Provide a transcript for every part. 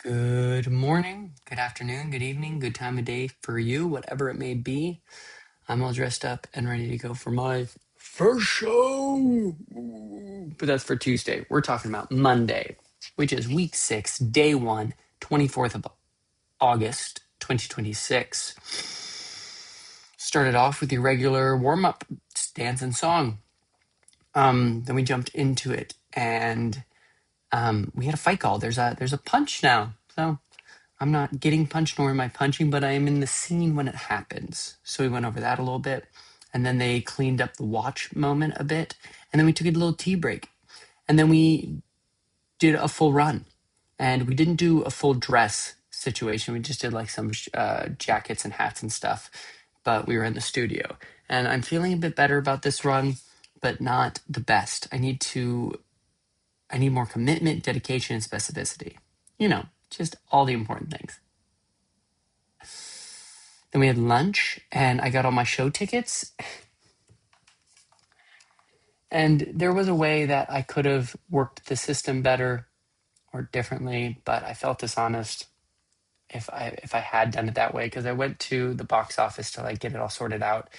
Good morning, good afternoon, good evening, good time of day for you, whatever it may be. I'm all dressed up and ready to go for my first show. But that's for Tuesday. We're talking about Monday, which is week 6, day 1, 24th of August, 2026. Started off with your regular warm up, dance and song. Then we jumped into it and we had a fight call. There's a punch now. So I'm not getting punched nor am I punching, but I am in the scene when it happens. So we went over that a little bit. And then they cleaned up the watch moment a bit. And then we took a little tea break. And then we did a full run. And we didn't do a full dress situation. We just did like some jackets and hats and stuff. But we were in the studio. And I'm feeling a bit better about this run, but not the best. I need more commitment, dedication, and specificity. Just all the important things. Then we had lunch and I got all my show tickets. And there was a way that I could have worked the system better or differently, but I felt dishonest if I had done it that way, because I went to the box office to like get it all sorted out,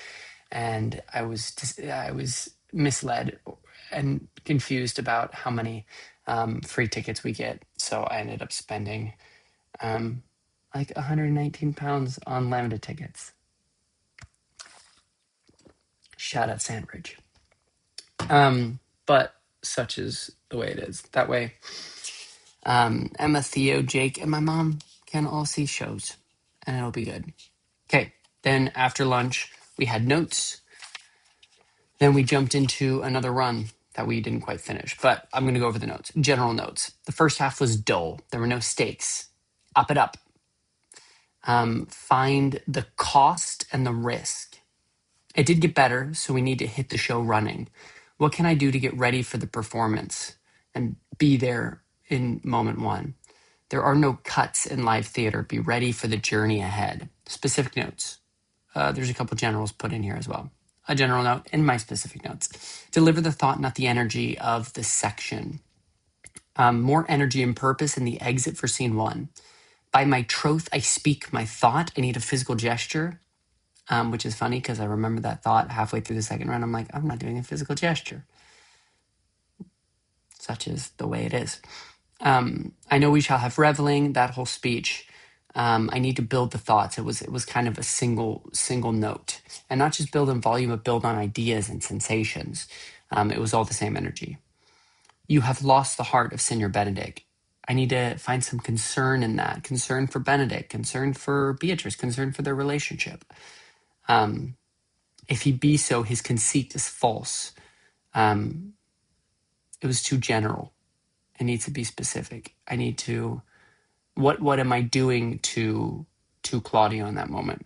and I was misled and confused about how many free tickets we get. So I ended up spending like 119 pounds on LAMDA tickets. Shout out Sandridge. But such is the way it is. That way, Emma, Theo, Jake, and my mom can all see shows, and it'll be good. Okay, then after lunch, we had notes. Then we jumped into another run that we didn't quite finish, but I'm going to go over the notes. General notes. The first half was dull. There were no stakes. Up it up. Find the cost and the risk. It did get better, so we need to hit the show running. What can I do to get ready for the performance and be there in moment one? There are no cuts in live theater. Be ready for the journey ahead. Specific notes. There's a couple generals put in here as well. A general note in my specific notes. Deliver the thought, not the energy of the section. More energy and purpose in the exit for scene 1. By my troth, I speak my thought. I need a physical gesture. Which is funny because I remember that thought halfway through the second round. I'm like, I'm not doing a physical gesture. Such is the way it is. I know we shall have reveling, that whole speech. I need to build the thoughts. It was kind of a single note. And not just build in volume, but build on ideas and sensations. It was all the same energy. You have lost the heart of Senior Benedict. I need to find some concern in that. Concern for Benedict, concern for Beatrice, concern for their relationship. If he be so, his conceit is false. It was too general. I need to be specific. I need to, what am I doing to Claudio in that moment?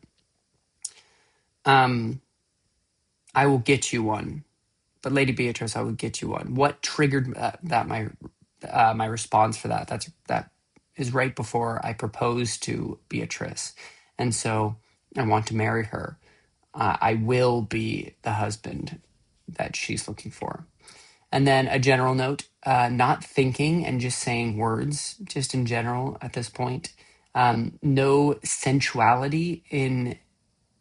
I will get you one, but Lady Beatrice, I will get you one. What triggered my response for that? That is right before I proposed to Beatrice, and so I want to marry her. I will be the husband that she's looking for. And then a general note, not thinking and just saying words, just in general at this point. No sensuality in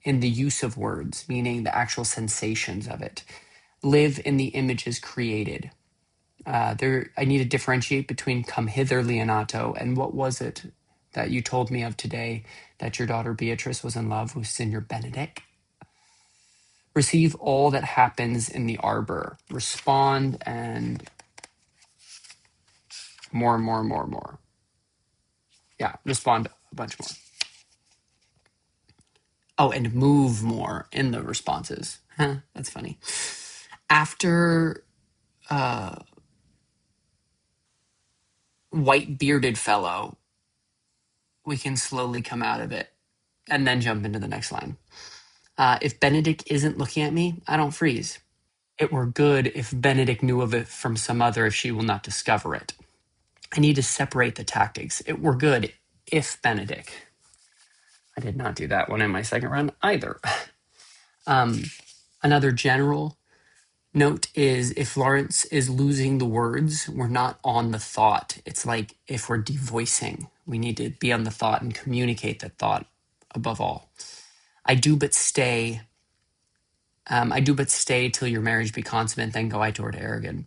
the use of words, meaning the actual sensations of it. Live in the images created. I need to differentiate between come hither, Leonato, and what was it that you told me of today that your daughter Beatrice was in love with Senior Benedict? Receive all that happens in the arbor. Respond and more. Yeah, respond a bunch more. Oh, and move more in the responses. Huh, that's funny. After white bearded fellow, we can slowly come out of it and then jump into the next line. If Benedict isn't looking at me, I don't freeze. It were good if Benedict knew of it from some other, if she will not discover it. I need to separate the tactics. It were good if Benedict. I did not do that one in my second run either. Another general note is if Lawrence is losing the words, we're not on the thought. It's like if we're devoicing, We need to be on the thought and communicate that thought above all. I do but stay. I do but stay till your marriage be consummate, then go I toward Aragon.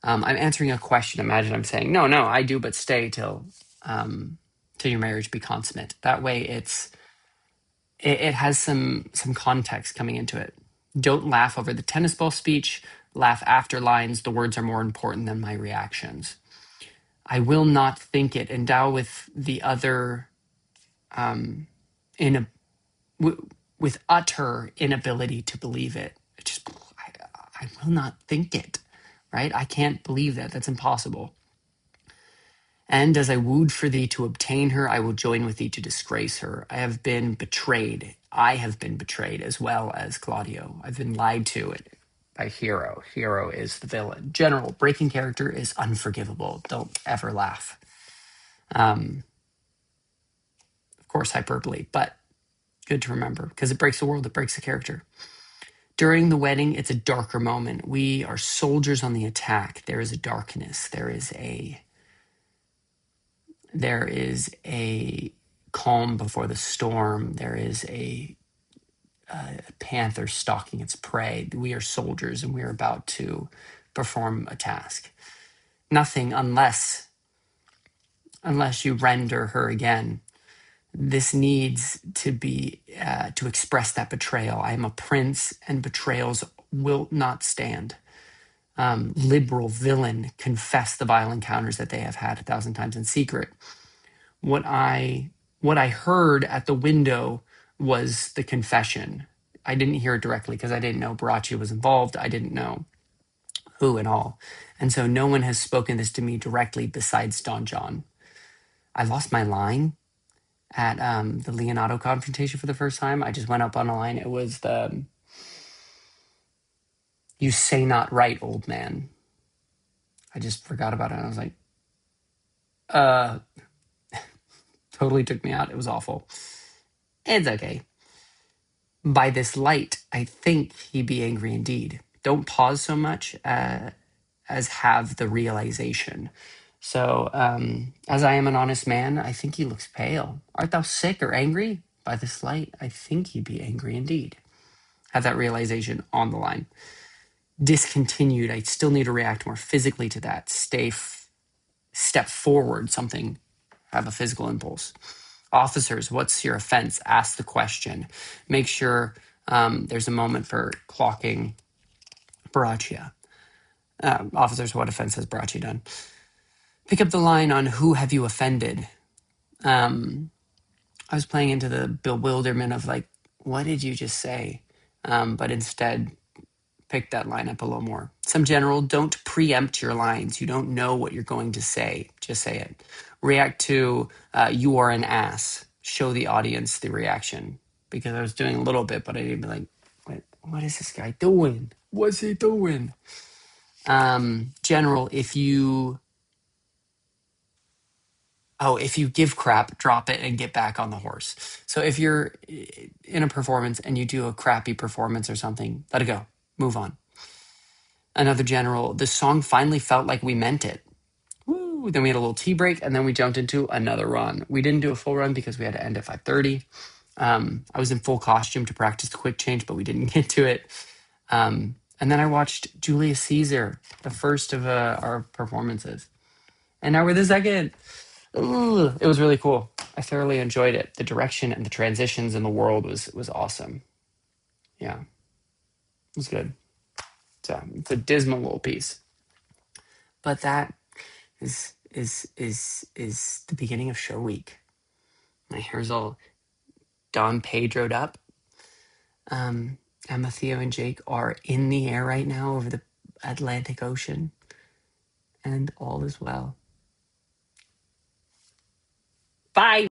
I'm answering a question. Imagine I'm saying, no, I do but stay till your marriage be consummate. That way it has some context coming into it. Don't laugh over the tennis ball speech. Laugh after lines. The words are more important than my reactions. I will not think it. Endow with the other in a with utter inability to believe it. I will not think it. Right? I can't believe that. That's impossible. And as I wooed for thee to obtain her, I will join with thee to disgrace her. I have been betrayed. I have been betrayed as well as Claudio. I've been lied to it by Hero. Hero is the villain. General, breaking character is unforgivable. Don't ever laugh. Of course, hyperbole, but good to remember because it breaks the world, it breaks the character. During the wedding, it's a darker moment. We are soldiers on the attack. There is a darkness. There is a calm before the storm. There is a panther stalking its prey. We are soldiers and we are about to perform a task. Nothing unless you render her again. This needs to be to express that betrayal. I am a prince, and betrayals will not stand. Liberal villain, confess the vile encounters that they have had 1,000 times in secret. What I heard at the window was the confession. I didn't hear it directly because I didn't know Baracci was involved. I didn't know who and all. And so no one has spoken this to me directly besides Don John. I lost my line at the Leonardo confrontation for the first time. I just went up on a line. It was the, you say not right, old man. I just forgot about it. And I was like, totally took me out. It was awful. It's okay. By this light, I think he be angry indeed. Don't pause so much as have the realization. So, as I am an honest man, I think he looks pale. Art thou sick or angry? By this light, I think he be angry indeed. Have that realization on the line. Discontinued, I still need to react more physically to that. Step forward, something, have a physical impulse. Officers, what's your offense? Ask the question. Make sure there's a moment for clocking Baraccia. Officers, what offense has Baracci done? Pick up the line on who have you offended. I was playing into the bewilderment of like, what did you just say? But instead, pick that line up a little more. Some general, don't preempt your lines. You don't know what you're going to say. Just say it. React to, you are an ass. Show the audience the reaction. Because I was doing a little bit, but I didn't be like, what is this guy doing? What's he doing? General, if you give crap, drop it and get back on the horse. So if you're in a performance and you do a crappy performance or something, let it go. Move on. Another general, the song finally felt like we meant it. Woo! Then we had a little tea break, and then we jumped into another run. We didn't do a full run because we had to end at 5:30. I was in full costume to practice the quick change, but we didn't get to it. And then I watched Julius Caesar, the first of our performances. And now we're the second. Ooh, it was really cool. I thoroughly enjoyed it. The direction and the transitions in the world was awesome. Yeah, it was good. So it's a dismal little piece, but that is the beginning of show week. My hair's all Don Pedro'd up. Emma, Theo, and Jake are in the air right now over the Atlantic Ocean, and all is well. Bye.